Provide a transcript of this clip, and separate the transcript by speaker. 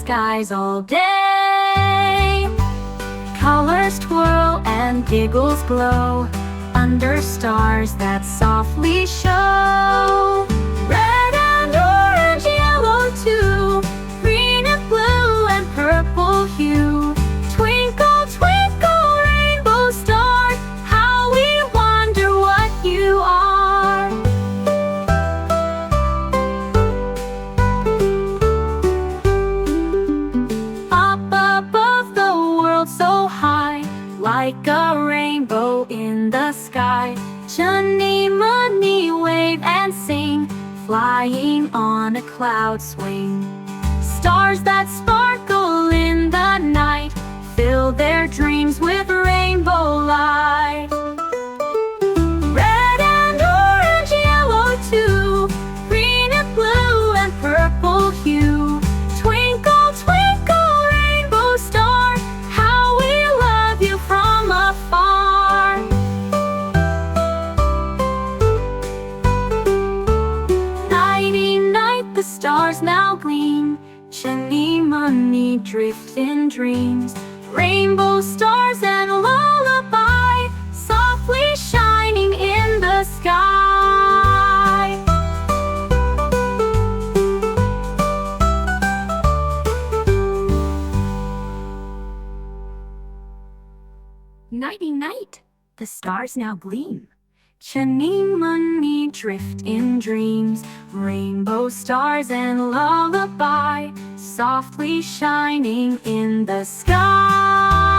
Speaker 1: skies all day. Colors twirl and giggles glow under stars that softly show. Red and orange, yellow too, green and blue and purple hue. Twinkle, twinkle, rainbow star, how we wonder what you are. Up above the world so high, like a rainbow in the sky, Chunni Munni wave and sing, flying on a cloud swing. Stars that sparkle in the night fill their dreams with rainbow light. Red and orange, yellow too, green and blue and purple hue. Twinkle, twinkle, rainbow star, how we love you from afar. Nighty night, the stars now gleam, Chunni Munni drift in dreams. Rainbow stars and lullaby, softly shining in the sky. Nighty night, the stars now gleam, Chunni Munni drift in dreams. Rainbow stars and lullaby, softly shining in the sky.